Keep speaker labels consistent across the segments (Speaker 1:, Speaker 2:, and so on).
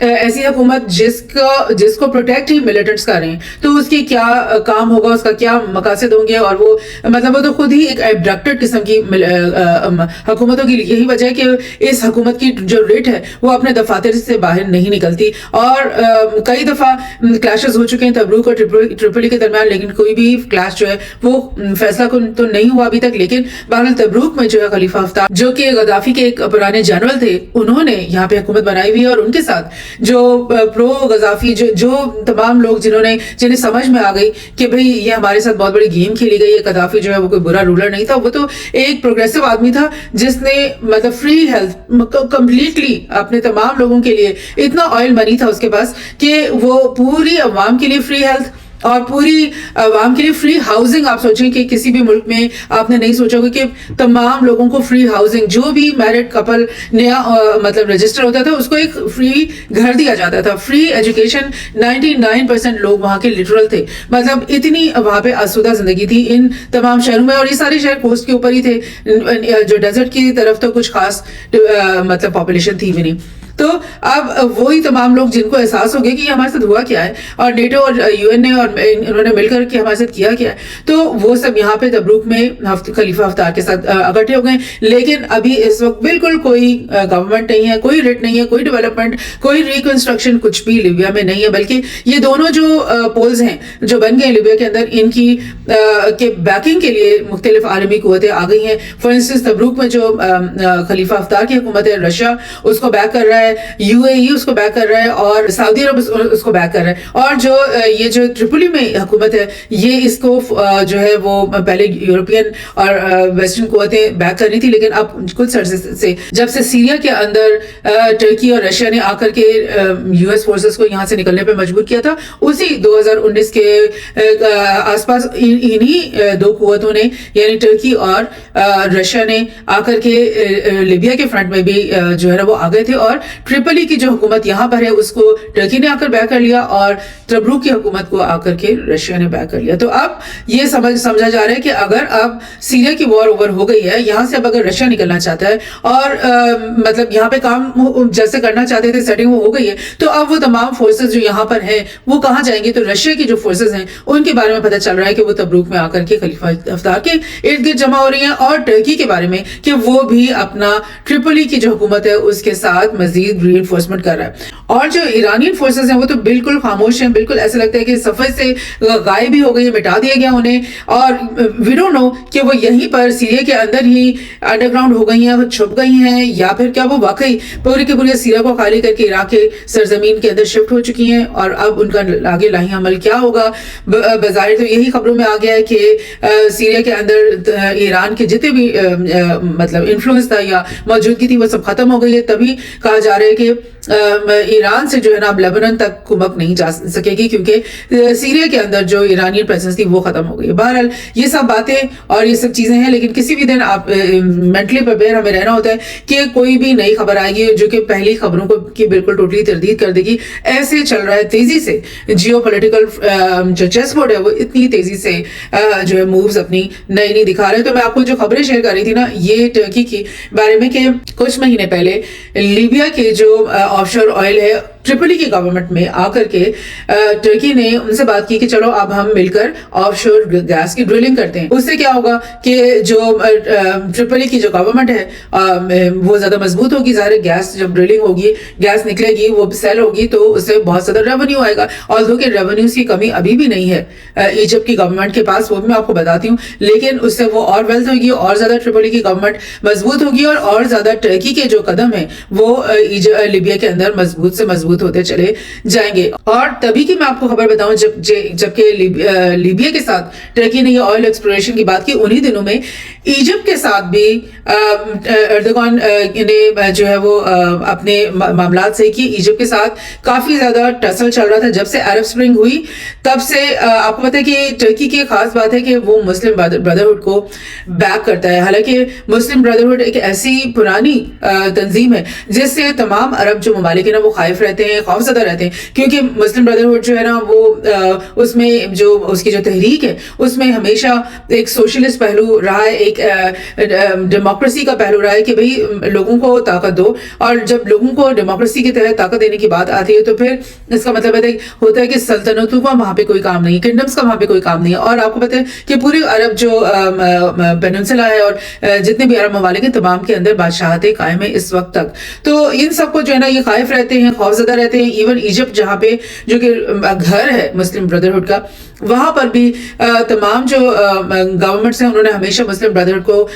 Speaker 1: ایسی حکومت جس کو پروٹیکٹ ہی ملیٹنٹس کر رہے ہیں تو اس کی کیا کام ہوگا, اس کا کیا مقاصد ہوں گے. اور وہ مطلب وہ تو خود ہی ایک ایبڈکٹڈ قسم کی حکومتوں کی یہی وجہ ہے کہ اس حکومت کی جو ریٹ ہے وہ اپنے دفاتر سے باہر نہیں نکلتی. اور کئی دفعہ کلیشز ہو چکے ہیں تبروک اور ٹریپولی کے درمیان, لیکن کوئی بھی کلیش جو ہے وہ فیصلہ کن تو نہیں ہوا ابھی تک. لیکن بہرحال تبروک میں جو ہے خلیفہ حفتار جو کہ غدافی کے ایک پرانے جنرل تھے, انہوں نے یہاں پہ حکومت بنائی ہوئی ہے. اور ان کے ساتھ جو پرو غدافی جو تمام لوگ جنہیں سمجھ میں آ گئی کہ بھئی یہ ہمارے ساتھ بہت بڑی گیم کھیلی گئی ہے, غدافی جو ہے وہ کوئی برا رولر نہیں تھا, وہ تو ایک پروگریسو آدمی تھا جس نے مطلب فری ہیلتھ کمپلیٹلی اپنے تمام لوگوں کے لیے, اتنا آئل منی تھا اس کے پاس کہ وہ پوری عوام کے لیے فری ہیلتھ اور پوری عوام کے لیے فری ہاؤسنگ. آپ سوچیں کہ کسی بھی ملک میں آپ نے نہیں سوچا ہوگا کہ تمام لوگوں کو فری ہاؤسنگ, جو بھی میرڈ کپل نیا مطلب رجسٹر ہوتا تھا اس کو ایک فری گھر دیا جاتا تھا, فری ایجوکیشن. 99% لوگ وہاں کے لٹرل تھے, مطلب اتنی وہاں پہ آسودہ زندگی تھی ان تمام شہروں میں. اور یہ سارے شہر کوسٹ کے اوپر ہی تھے, جو ڈیزرٹ کی طرف تو کچھ خاص مطلب پاپولیشن تھی بھی نہیں. تو اب وہی تمام لوگ جن کو احساس ہو گیا کہ یہ ہمارے ساتھ ہوا کیا ہے, اور نیٹو اور یو این نے اور انہوں نے مل کر کے ہمارے ساتھ کیا ہے, تو وہ سب یہاں پہ تبروک میں خلیفہ حفتار کے ساتھ اکٹھے ہو گئے. لیکن ابھی اس وقت بالکل کوئی گورنمنٹ نہیں ہے, کوئی ریٹ نہیں ہے, کوئی ڈیولپمنٹ, کوئی ریکنسٹرکشن کچھ بھی لیبیا میں نہیں ہے. بلکہ یہ دونوں جو پولز ہیں جو بن گئے لیبیا کے اندر, ان کی کے بیکنگ کے لیے مختلف عالمی قوتیں آ گئی ہیں. فار انسٹنس تبروک میں جو خلیفہ حفتار کی حکومت ہے, رشیا اس کو بیک کر رہا ہے, یو اے ای اس کو بیک کر رہا ہے, اور سعودی عرب اس کو بیک کر رہا ہے. اور جو یہ جو ٹریپولی میں حکومت ہے, یہ اس کو جو ہے وہ پہلے یورپین اور ویسٹرن قوتیں بیک کر رہی تھی, لیکن اب کچھ عرصے سے جب سے سیریا کے اندر ترکی اور رشیا نے آ کر کے یو ایس فورسز کو یہاں سے نکلنے پہ مجبور کیا تھا, اسی 2019 کے آس پاس انہی دو قوتوں نے یعنی ترکی اور رشیا نے آ کر کے لیبیا کے فرنٹ میں بھی جو ہے نا وہ آ گئے تھے. اور ٹریپولی کی جو حکومت یہاں پر ہے اس کو ترکی نے آ کر بیک کر لیا, اور تبروک کی حکومت کو آ کر کے رشیا نے بیک کر لیا. تو اب یہ سمجھا جا رہا ہے کہ اگر اب سیریا کی وار اوور ہو گئی ہے, یہاں سے اب اگر رشیا نکلنا چاہتا ہے اور مطلب یہاں پہ کام جیسے کرنا چاہتے تھے سیٹنگ وہ ہو گئی ہے, تو اب وہ تمام فورسز جو یہاں پر ہیں وہ کہاں جائیں گے. تو رشیا کی جو فورسز ہیں ان کے بارے میں پتہ چل رہا ہے کہ وہ تبروک میں آ کر کے خلیفہ حفتار کے ارد گرد جمع ہو رہی ہیں, اور ترکی کے بارے میں کہ وہ بھی اپنا ٹریپولی کی جو حکومت ہے اس کے ساتھ مزید ری انفورسمنٹ کر رہا ہے. اور جو ایرانین فورسز ہیں وہ تو بالکل خاموش ہیں, بالکل ایسا لگتا ہے کہ صفحے سے غائب ہی ہو گئی, مٹا دیا گیا انہیں. اور وی ڈونٹ نو کہ وہ یہیں پر سیریا کے اندر ہی انڈر گراؤنڈ ہو گئی ہیں, چھپ گئی ہیں, یا پھر کیا وہ واقعی پوری کے پورے سیریا کو خالی کر کے عراق کے سرزمین کے اندر شفٹ ہو چکی ہیں. اور اب ان کا آگے لاہی عمل کیا ہوگا. بظاہر تو یہی خبروں میں آ گیا ہے کہ سیریا کے اندر ایران کے جتنے بھی مطلب انفلوئنس تھا یا موجودگی تھی وہ سب ختم ہو گئی ہے. تبھی کہا جا رہا ہے کہ ایران سے جو ہے نا اب لیبنان تک کمک نہیں جا سکے گی, کیونکہ سیریا کے اندر جو ایرانی پریزنس تھی وہ ختم ہو گئی. بہرحال یہ سب باتیں اور یہ سب چیزیں ہیں, لیکن کسی بھی دن آپ مینٹلی پریپیئر ہمیں رہنا ہوتا ہے کہ کوئی بھی نئی خبر آئے گی جو کہ پہلی خبروں کو کی بالکل ٹوٹلی تردید کر دے گی. ایسے چل رہا ہے تیزی سے جیو پولیٹیکل جو چیس بورڈ ہے وہ اتنی تیزی سے جو ہے مووز اپنی نئی دکھا رہے ہیں. تو میں آپ کو جو خبریں شیئر کر رہی تھی نا یہ ٹرکی کے بارے میں کہ کچھ مہینے پہلے لیبیا کے جو آف شور آئل ہے ٹریپولی کی گورنمنٹ میں آ کر کے ترکی نے ان سے بات کی کہ چلو اب ہم مل کر آف شور گیس کی ڈرلنگ کرتے ہیں. اس سے کیا ہوگا کہ جو ٹریپولی کی جو گورنمنٹ ہے وہ زیادہ مضبوط ہوگی. ظاہر گیس جب ڈرلنگ ہوگی, گیس نکلے گی, وہ سیل ہوگی, تو اس سے بہت زیادہ ریونیو آئے گا. آلدھو کہ ریونیوز کی کمی ابھی بھی نہیں ہے ایجپٹ کی گورنمنٹ کے پاس, وہ بھی میں آپ کو بتاتی ہوں, لیکن اس سے وہ اور ویلتھ ہوگی, اور زیادہ ٹریپولی کی گورنمنٹ مضبوط ہوگی, اور زیادہ ٹرکی کے جو قدم ہیں وہ لیبیا کے اندر مضبوط سے مضبوط ہوتے چلے جائیں گے. اور تبھی کی میں آپ کو خبر بتاؤں جبکہ لیبیا کے ساتھ ٹرکی نے یہ آئل ایکسپلوریشن کی بات کی, انہی دنوں میں ایجپٹ کے ساتھ بھی اردوغان نے جو ہے وہ اپنے معاملات سے کی. ایجپٹ کے ساتھ کافی زیادہ ٹسل چل رہا تھا جب سے عرب سپرنگ ہوئی, تب سے آپ کو پتہ ہے کہ ٹرکی کی خاص بات ہے کہ وہ مسلم بردرہڈ کو بیک کرتا ہے. حالانکہ مسلم بردرہڈ ایک ایسی پرانی تنظیم ہے جس سے تمام عرب جو ممالک ہیں نا وہ خائف رہتے ہیں, ہیں, خوفزدہ رہتے ہیں, کیونکہ مسلم بردرہڈ جو ہے نا وہ اس میں جو اس کی جو تحریک ہے اس میں ہمیشہ ایک سوشلسٹ پہلو رہا ہے, ایک ڈیموکریسی کا پہلو رہا ہے کہ بھئی لوگوں کو طاقت دو, اور جب لوگوں کو ڈیموکریسی کے تحت طاقت دینے کی بات آتی ہے تو پھر اس کا مطلب ہوتا ہے کہ سلطنتوں کا وہاں پہ کوئی کام نہیں, کنگڈمز کا وہاں پہ کوئی کام نہیں ہے. اور آپ کو پتہ ہے کہ پوری عرب جو پیننسلا ہے اور جتنے بھی عرب ممالک ہیں تمام کے اندر بادشاہتیں قائم ہیں اس وقت تک. تو ان سب کو جو ہے نا یہ خائف رہتے ہیں, خوفزدہ رہتے ہیں. ایون ایجپٹ جہاں پہ جو کہ گھر ہے مسلم بردرہڈ کا, وہاں پر بھی تمام جو گورنمنٹس ہیں انہوں نے ہمیشہ مسلم بردرہڈ کو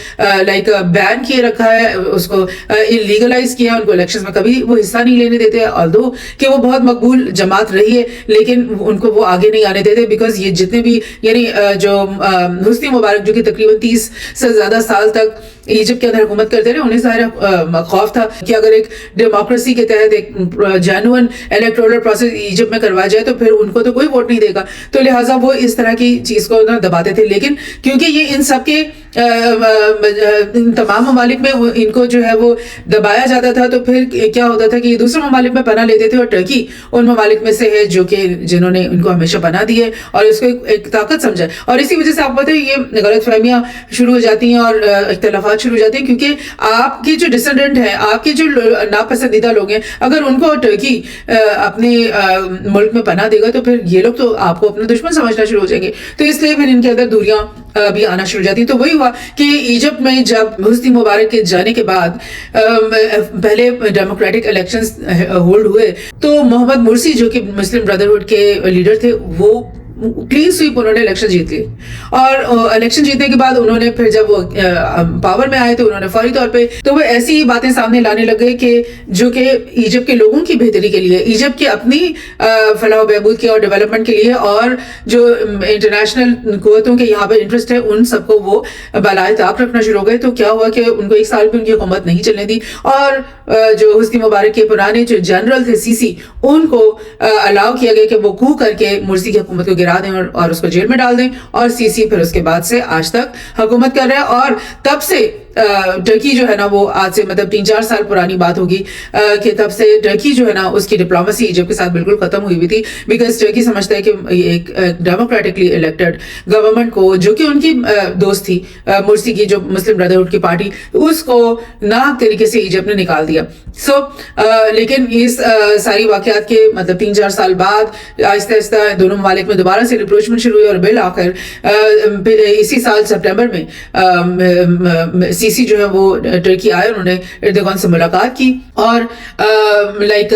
Speaker 1: لائک بین کیے رکھا ہے, اس کو لیگلائز کیا, ان کو الیکشنز میں کبھی وہ حصہ نہیں لینے دیتے, آلدو کہ وہ بہت مقبول جماعت رہی ہے لیکن ان کو وہ آگے نہیں آنے دیتے, بیکاز یہ جتنے بھی یعنی جو حسنی مبارک جو کہ تقریباً 30 سے زیادہ سال تک ایجپٹ کے اندر حکومت کرتے رہے, انہیں ظاہر خوف تھا کہ اگر ایک ڈیموکریسی کے تحت ایک جینوئن الیکٹورل پروسیس ایجپٹ میں کروایا جائے تو پھر ان کو تو کوئی ووٹ نہیں دے گا, تو لہٰذا وہ اس طرح کی چیز کو دباتے تھے. لیکن کیونکہ یہ ان سب کے تمام ممالک میں ان کو جو ہے وہ دبایا جاتا تھا, تو پھر کیا ہوتا تھا کہ یہ دوسرے ممالک میں پناہ لیتے تھے, اور ٹرکی ان ممالک میں سے ہے جو کہ جنہوں نے ان کو ہمیشہ پناہ دی ہے اور اس کو ایک طاقت سمجھا. اور اسی وجہ سے آپ پتہ ہے یہ غلط فہمیاں شروع ہو جاتی ہیں اور اختلافات شروع ہو جاتے ہیں, کیونکہ آپ کے جو ڈسینڈنٹ ہیں, آپ کے جو ناپسندیدہ لوگ ہیں, اگر ان کو ٹرکی اپنے ملک میں پناہ دے گا تو پھر یہ لوگ تو آپ کو اپنا دشمن سمجھنا شروع ہو جائیں گے. تو اس لیے پھر ان کے اندر دوریاں بھی آنا شروع ہو جاتی. تو وہی ہوا کہ ایجپٹ میں جب حسنی مبارک کے جانے کے بعد پہلے ڈیموکریٹک الیکشنز ہولڈ ہوئے تو محمد مرسی جو کہ مسلم بردرہڈ کے لیڈر تھے وہ کلین سویپ انہوں نے الیکشن جیت لی, اور الیکشن جیتنے کے بعد انہوں نے پھر جب وہ پاور میں آئے تو انہوں نے فوری طور پہ تو وہ ایسی باتیں سامنے لانے لگ گئے کہ جو کہ ایجپٹ کے لوگوں کی بہتری کے لیے, ایجپٹ کے اپنی فلاح و بہبود کے اور ڈیولپمنٹ کے لیے, اور جو انٹرنیشنل قوتوں کے یہاں پہ انٹرسٹ ہے ان سب کو وہ بالائے طاق رکھنا شروع ہو گئے. تو کیا ہوا کہ ان کو ایک سال بھی ان کی حکومت نہیں چلنے دی, اور جو حسنی مبارک کے پرانے جو جنرل تھے سی سی, ان کو الاؤ کیا گیا کہ وہ کو کر کے مرسی کی حکومت کو گرا دیں اور اس کو جیل میں ڈال دیں, اور سی سی پھر اس کے بعد سے آج تک حکومت کر رہا ہے. اور تب سے ٹرکی جو ہے نا وہ آج سے مطلب 3-4 سال پرانی بات ہوگی کہ تب سے ٹرکی جو ہے نا اس کی ڈپلومیسی ایجپٹ کے ساتھ بالکل ختم ہوئی تھی, بیکاز ٹرکی سمجھتا ہے کہ ایک ڈیموکریٹکلی الیکٹڈ گورنمنٹ کو جو کہ ان کی دوست تھی مرسی کی جو مسلم بردرہڈ کی پارٹی, اس کو ناحق طریقے سے ایجپٹ نے نکال دیا. سو لیکن اس ساری واقعات کے مطلب 3-4 سال بعد آہستہ آہستہ دونوں ممالک میں دوبارہ سے ریپروچمنٹ شروع ہوئی, اور بالآخر اسی سال سپٹمبر میں سی سی جو ہے وہ ٹرکی آئے, انہوں نے اردوغان سے ملاقات کی, اور لائک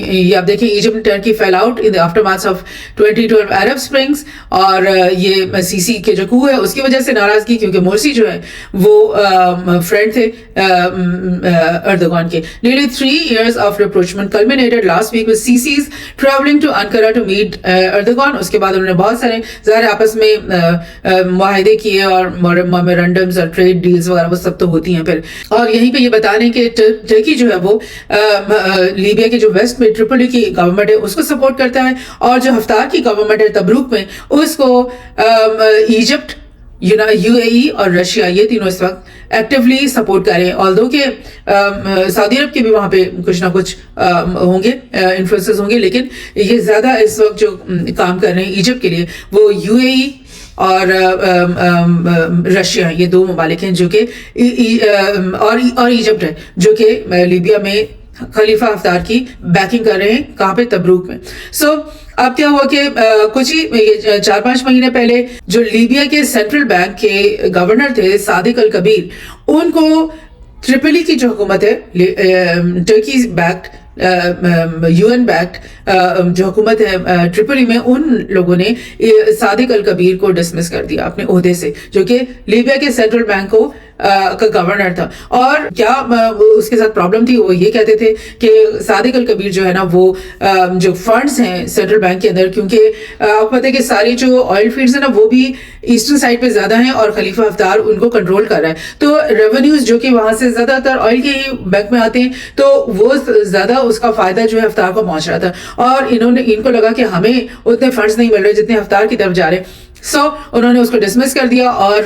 Speaker 1: یہ آپ دیکھیں Egypt Turkey fell out in the after March of 2012 Arab springs, اور یہ سی سی کے جو کو ہے اس کی وجہ سے ناراضگی, کیونکہ مرسی جو ہے وہ فرینڈ تھے اردوغان کے. Nearly 3 years of rapprochement culminated last week with Sisi's traveling to Ankara to meet Erdogan. اس کے بعد انہوں نے بہت سارے ظاہر آپس میں معاہدے کیے اور میمورنڈمز اور ٹریڈ ڈیلز وغیرہ وہ سب تو ہوتی ہیں پھر. اور یہیں پہ یہ بتا دیں کہ ٹرکی جو ہے وہ لیبیا کے جو ویسٹ میں ٹرپلی کی گورنمنٹ ہے اس کو سپورٹ کرتا ہے, اور جو حفتار کی گورنمنٹ ہے تبروک میں اس کو ایجپٹ, یو اے ای اور رشیا یہ تینوں اس وقت ایکٹیولی سپورٹ کر رہے ہیں. آلدو کہ سعودی عرب کے بھی وہاں پہ کچھ نہ کچھ ہوں گے, انفلوئنسز ہوں گے, لیکن یہ زیادہ اس وقت جو کام کر رہے ہیں ایجپٹ کے لیے وہ یو اے ای اور رشیا, یہ دو ممالک ہیں جو کہ اور ایجپٹ ہے جو کہ لیبیا میں خلیفہ حفتار کی بیکنگ کر رہے ہیں, کہاں پہ تبروک میں. سو اب کیا ہوا کہ کچھ ہی 4-5 مہینے پہلے جو لیبیا کے سینٹرل بینک کے گورنر تھے صادق الکبیر, ان کو ٹرپلی کی جو حکومت ہے Turkey backed U N backed جو حکومت ہے ٹرپلی میں, ان لوگوں نے صادق الکبیر کو ڈسمس کر دیا اپنے عہدے سے, جو کہ لیبیا کے سینٹرل بینک کو کا گورنر تھا. اور کیا اس کے ساتھ پرابلم تھی, وہ یہ کہتے تھے کہ صادق الکبیر جو ہے نا وہ جو فنڈز ہیں سینٹرل بینک کے اندر, کیونکہ آپ پتہ ہے کہ سارے جو آئل فیلڈز ہیں نا وہ بھی ایسٹرن سائڈ پہ زیادہ ہیں اور خلیفہ حفتار ان کو کنٹرول کر رہا ہے, تو ریونیوز جو کہ وہاں سے زیادہ تر آئل کے ہی بینک میں آتے ہیں, تو وہ زیادہ اس کا فائدہ جو ہے حفتار کو پہنچ رہا تھا, اور ان کو لگا کہ ہمیں اتنے فنڈز نہیں مل رہے جتنے حفتار کی طرف جا رہے ہیں. سو انہوں نے اس کو ڈسمس کر دیا. اور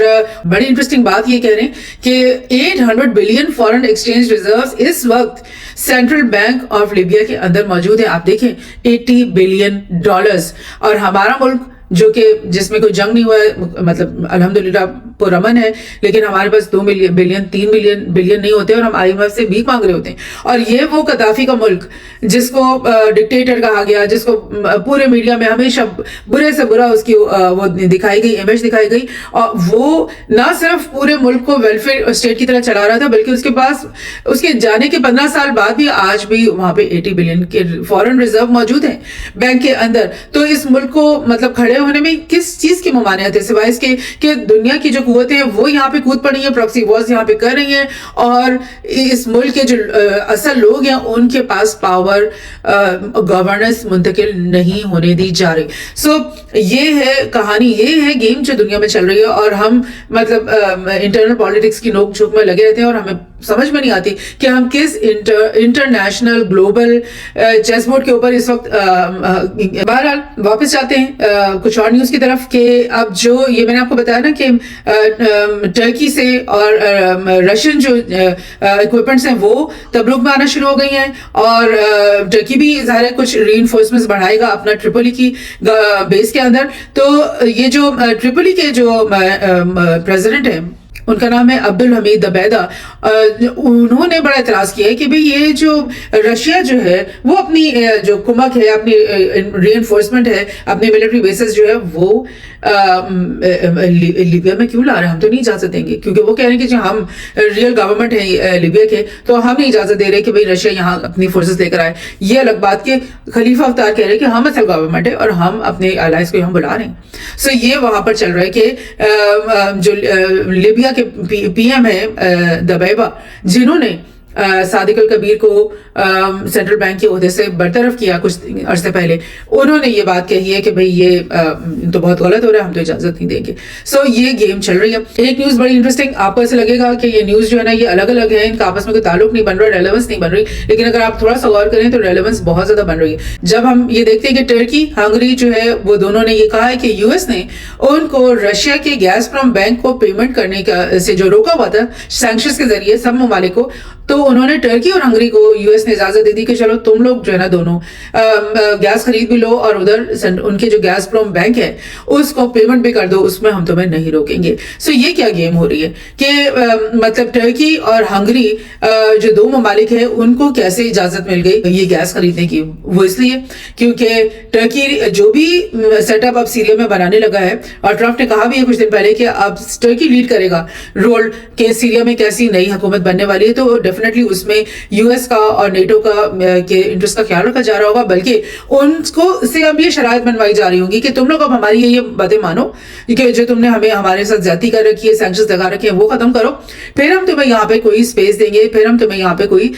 Speaker 1: بڑی انٹرسٹنگ بات یہ کہہ رہے ہیں کہ 800 بلین فارن ایکسچینج ریزروز اس وقت سینٹرل بینک آف لیبیا کے اندر موجود ہے. آپ دیکھیں $80 بلین. اور ہمارا ملک جو کہ جس میں کوئی جنگ نہیں ہوا ہے, مطلب الحمدللہ پرامن ہے, لیکن ہمارے پاس 2 بلین 3 بلین نہیں ہوتے اور ہم آئی ایم ایف سے بھیک مانگ رہے ہوتے ہیں. اور یہ وہ قذافی کا ملک جس کو ڈکٹیٹر کہا گیا, جس کو پورے میڈیا میں ہمیشہ برے سے برا اس کی وہ دکھائی گئی, امیج دکھائی گئی, اور وہ نہ صرف پورے ملک کو ویلفیئر اسٹیٹ کی طرح چلا رہا تھا بلکہ اس کے پاس اس کے جانے کے 15 سال بعد بھی آج بھی وہاں پہ 80 بلین کے فارن ریزرو موجود ہیں بینک کے اندر. تو اس ملک کو مطلب کھڑے ہونے میں کس چیز کی ممانعت ہے سوائے اس کے کہ دنیا کی جو قوتیں ہیں وہ یہاں پہ کود پڑی ہیں, پراکسی وارز یہاں پہ کر رہی ہیں, اور اس ملک کے جو اصل لوگ ہیں ان کے پاس پاور گورننس منتقل نہیں ہونے دی جا رہی. سو یہ ہے کہانی, یہ ہے گیم جو دنیا میں چل رہی ہے, اور ہم مطلب انٹرنل پالیٹکس کی نوک جھوک میں لگے رہتے ہیں اور ہمیں سمجھ میں نہیں آتی کہ ہم کس انٹرنیشنل گلوبل چیس بورڈ کے اوپر اس وقت. بہرحال واپس جاتے ہیں کچھ اور نیوز کی طرف کہ اب جو یہ میں نے آپ کو بتایا نا کہ ٹرکی سے اور رشین جو اکوپمنٹس ہیں وہ تبروک میں آنا شروع ہو گئی ہیں, اور ٹرکی بھی ظاہر ہے کچھ ری انفورسمنٹس بڑھائے گا اپنا ٹریپولی کی بیس کے اندر. تو یہ جو ٹریپولی کے جو پریزیڈنٹ ہیں ان کا نام ہے عبدالحمید دبیدہ, انہوں نے بڑا اعتراض کیا ہے کہ بھئی یہ جو رشیا جو ہے وہ اپنی جو کمک ہے, اپنی ری انفورسمنٹ ہے, اپنی ملٹری بیسز جو ہے وہ لیبیا میں کیوں لا رہے ہیں, ہم تو نہیں اجازت دیں گے, کیونکہ وہ کہہ رہے ہیں کہ جو ہم ریئل گورنمنٹ ہیں لیبیا کے تو ہم نہیں اجازت دے رہے کہ بھئی رشیا یہاں اپنی فورسز لے کر آئے. یہ الگ بات کہ خلیفہ حفتار کہہ رہے ہیں کہ ہم اصل گورنمنٹ ہے اور ہم اپنے الائنس کو یہاں بلا رہے ہیں. سو یہ وہاں پر چل رہا ہے کہ جو لیبیا کے پی ایم ہے دبیبہ, جنہوں نے صادق الکبیر کو سینٹرل بینک کے عہدے سے برطرف کیا کچھ عرصے پہلے, انہوں نے یہ بات کہی ہے کہ بھئی یہ تو بہت غلط ہو رہا ہے, ہم تو اجازت نہیں دیں گے. سو یہ گیم چل رہی ہے. ایک نیوز بڑی انٹرسٹنگ, آپ کو ایسے لگے گا کہ یہ نیوز جو ہے نا یہ الگ الگ ہے, ان کا آپس میں کوئی تعلق نہیں بن رہا, ریلیونس نہیں بن رہی, لیکن اگر آپ تھوڑا سا غور کریں تو ریلیونس بہت زیادہ بن رہی ہے. جب ہم یہ دیکھتے ہیں کہ ٹرکی ہنگری جو ہے وہ دونوں نے یہ کہا ہے کہ یو ایس نے ان کو رشیا کے گیس پروم بینک کو پیمنٹ کرنے کا سے جو روکا ہوا تھا سینکشنز کے ذریعے سب ممالک کو, تو انہوں نے ٹرکی اور ہنگری کو یو ایس نے اجازت دے دی کہ چلو تم لوگ جو ہے نا دونوں گیس خرید بھی لو اور ادھر ان کے جو گیس پروم بینک ہے اس کو پیمنٹ بھی کر دو, اس میں ہم تمہیں نہیں روکیں گے. سو یہ کیا گیم ہو رہی ہے کہ مطلب ٹرکی اور ہنگری جو دو ممالک ہیں ان کو کیسے اجازت مل گئی یہ گیس خریدنے کی؟ وہ اس لیے کیونکہ ٹرکی جو بھی سیٹ اپ اب سیریا میں بنانے لگا ہے, اور ٹرمپ نے کہا بھی ہے کچھ دن پہلے کہ اب ٹرکی لیڈ کرے گا رول کہ سیریا میں کیسی نئی حکومت بننے والی ہے, تو ڈیفینیٹلی اس میں یو ایس کا اور نیٹو کا کے انٹرسٹ کا خیال رکھا جا رہا ہوگا, بلکہ ان کو سے اب یہ شرائط بنوائی جا رہی ہوں گی کہ تم لوگ اب ہماری یہ باتیں مانو کہ جو تم نے ہمیں ہمارے ساتھ زیادتی کر رکھی ہے, سینکشنز لگا رکھے ہیں, وہ ختم کرو, پھر ہم تمہیں یہاں پہ کوئی اسپیس دیں گے, پھر ہم تمہیں یہاں پہ کوئی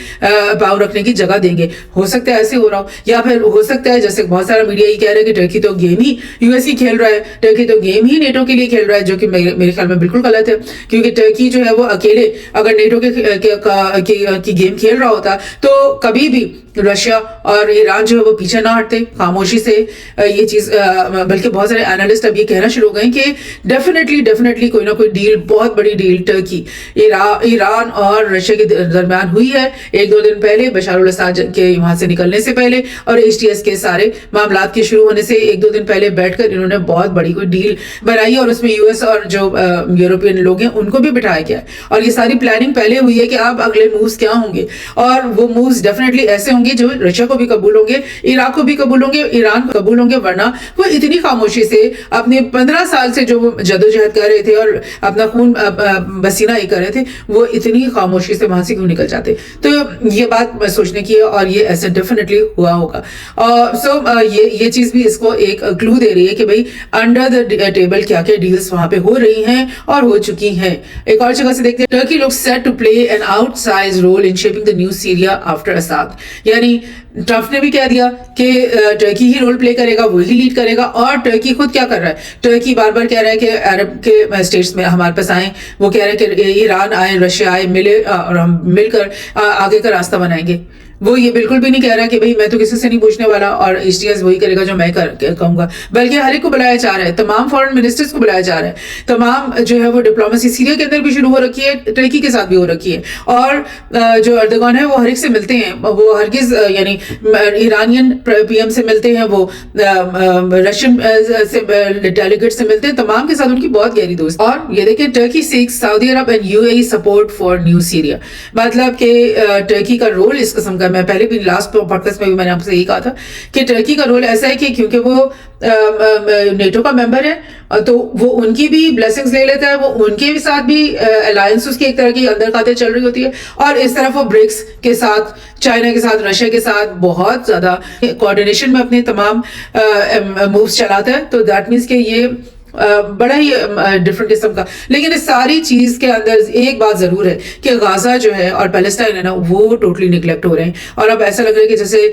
Speaker 1: پاؤ رکھنے کی جگہ دیں گے. ہو سکتا ہے ایسے ہو رہا ہو, یا پھر ہو سکتا ہے جیسے بہت سارا میڈیا یہ کہہ رہا ہے کہ ٹرکی تو گیم ہی یو ایس ہی کھیل رہا ہے, ٹرکی تو گیم ہی نیٹو کے لیے کھیل رہا ہے, جو کہ میرے خیال میں بالکل غلط ہے, کیونکہ ٹرکی جو ہے وہ اکیلے اگر نیٹو کی گیم کھیل رہا ہوتا تو کبھی بھی رشیا اور ایران جو ہے وہ پیچھے نہ ہٹتے خاموشی سے یہ چیز, بلکہ بہت سارے اینالسٹ اب یہ کہنا شروع ہو گئے کہ ڈیفینیٹلی کوئی نہ کوئی ڈیل, بہت بڑی ڈیل ٹرکی ایران اور رشیا کے درمیان ہوئی ہے 1-2 دن پہلے بشار الاسد کے وہاں سے نکلنے سے پہلے, اور ایچ ٹی ایس کے سارے معاملات کے شروع ہونے سے 1-2 دن پہلے بیٹھ کر انہوں نے بہت بڑی کوئی ڈیل بنائی ہے, اور اس میں یو ایس اور جو یورپین لوگ ہیں ان کو بھی بٹھایا گیا ہے, اور یہ ساری پلاننگ پہلے ہوئی ہے کہ اب اگلے مووز کیا ہوں گے, اور وہ مووز ڈیفینیٹلی ایسے ہوں گے جو رشیا کو بھی قبول ہوں گے, عراق کو بھی قبول ہوں گے, ایران کو قبول ہوں گے, ورنہ وہ اتنی خاموشی سے اپنے 15 سال سے جو وہ جدوجہد کر رہے تھے اور اپنا خون پسینہ یہ کر رہے تھے, وہ اتنی خاموشی سے وہاں سے کیوں نکل جاتے؟ تو یہ بات سوچنے کی ہے, اور یہ ایسا ڈیفینیٹلی ہوا ہوگا. سو یہ چیز بھی اس کو ایک کلو دے رہی ہے کہ بھئی انڈر دا ٹیبل کیا کیا ڈیلز وہاں پہ ہو رہی ہیں اور ہو چکی ہیں. ایک اور جگہ سے دیکھتے ہیں, Turkey looks set to play an outsized role in shaping the new Syria after Assad. یعنی ٹرمپ نے بھی کہہ دیا کہ ٹرکی ہی رول پلے کرے گا, وہی لیڈ کرے گا, اور ٹرکی خود کیا کر رہا ہے, ٹرکی بار بار کہہ رہا ہے کہ عرب کے اسٹیٹس میں ہمارے پاس آئیں, وہ کہہ رہے ہیں کہ ایران آئے, رشیا آئے, ملے اور ہم مل کر آگے کا راستہ بنائیں گے. وہ یہ بالکل بھی نہیں کہہ رہا کہ بھئی میں تو کسی سے نہیں پوچھنے والا اور ایچ ٹی ایس وہی کرے گا جو میں کہوں گا، بلکہ ہر ایک کو بلایا جا رہا ہے، تمام فارن منسٹرز کو بلایا جا رہا ہے، تمام جو ہے وہ ڈپلومیسی سیریا کے اندر بھی شروع ہو رکھی ہے، ترکی کے ساتھ بھی ہو رکھی ہے، اور جو اردوغان ہے وہ ہر ایک سے ملتے ہیں، وہ ہرگز یعنی ایرانین پی ایم سے ملتے ہیں، وہ رشین ڈیلیگیٹ سے ملتے ہیں، تمام کے ساتھ ان کی بہت گہری دوست. اور یہ دیکھیں Turkey seeks Saudi Arab and U A E support for new Syria, مطلب کہ ٹرکی کا رول اس قسم کا، میں پہلے بھی لاسٹ پوڈ کاسٹ میں بھی میں نے آپ سے یہی کہا تھا کہ ٹرکی کا رول ایسا ہے کہ کیونکہ وہ نیٹو کا ممبر ہے تو وہ ان کی بھی بلیسنگز لے لیتا ہے، وہ ان کے ساتھ بھی الائنس اس کی ایک طرح کی اندر خاتے چل رہی ہوتی ہے، اور اس طرف وہ برکس کے ساتھ، چائنا کے ساتھ، رشیا کے ساتھ بہت زیادہ کوآرڈینیشن میں اپنے تمام مووز چلاتا ہے. تو دیٹ مینس کہ یہ بڑا ہی ڈفرنٹ قسم کا. لیکن اس ساری چیز کے اندر ایک بات ضرور ہے کہ غازہ جو ہے اور پیلسٹائن ہے نا وہ ٹوٹلی نگلیکٹ ہو رہے ہیں، اور اب ایسا لگ رہا ہے کہ جیسے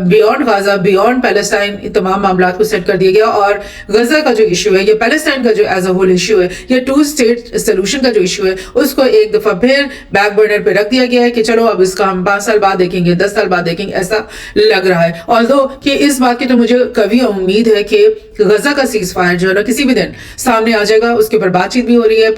Speaker 1: بیونڈ غازہ، بیونڈ پیلسٹائن تمام معاملات کو سیٹ کر دیا گیا، اور غزہ کا جو ایشو ہے یا پیلسٹائن کا جو ایز اے ہول ایشو ہے یا 2 اسٹیٹ سولوشن کا جو ایشو ہے اس کو ایک دفعہ پھر بیک برنر پہ رکھ دیا گیا ہے کہ چلو اب اس کا ہم 5 سال بعد دیکھیں گے، 10 سال بعد دیکھیں گے، ایسا لگ رہا ہے. although کہ اس بات کی تو مجھے کبھی امید ہے کہ غزہ کا سیز فائر جو ہے نا کسی بھی دن سامنے آ جائے گا، اس کے اوپر بات چیت بھی ہو رہی ہے،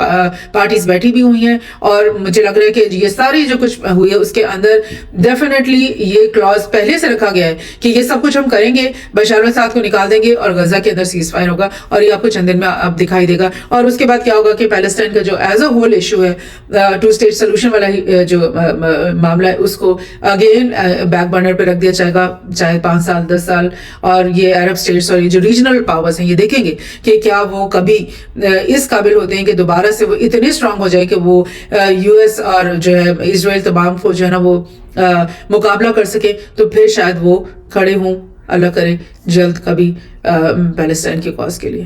Speaker 1: پارٹیز بیٹھی بھی ہوئی ہیں، اور مجھے لگ رہا ہے کہ یہ ساری جو کچھ ہوئی ہے اس کے اندر ڈیفینیٹلی یہ کلاز پہلے سے رکھا گیا ہے کہ یہ سب کچھ ہم کریں گے، بشار الاسد کو نکال دیں گے اور غزہ کے اندر سیز فائر ہوگا، اور یہ آپ کو چند دن میں اب دکھائی دے گا. اور اس کے بعد کیا ہوگا کہ پیلسٹائن کا جو ایز اے ہول ایشو ہے 2 اسٹیٹ سولوشن والا جو معاملہ ہے اس کو اگین بیک برنر پہ رکھ دیا جائے گا، چاہے 5 سال 10 سال. اور یہ عرب اسٹیٹس اور یہ جو ریجنل پاورز ہیں یہ دیکھیں گے کہ کیا وہ کبھی اس قابل ہوتے ہیں کہ دوبارہ سے وہ اتنے اسٹرانگ ہو جائے کہ وہ یو ایس اور جو ہے اسرائیل تمام کو جو ہے نا وہ مقابلہ کر سکے. تو پھر شاید وہ کھڑے ہوں، اللہ کرے جلد کبھی پیلسٹائن کی کاز کے لیے.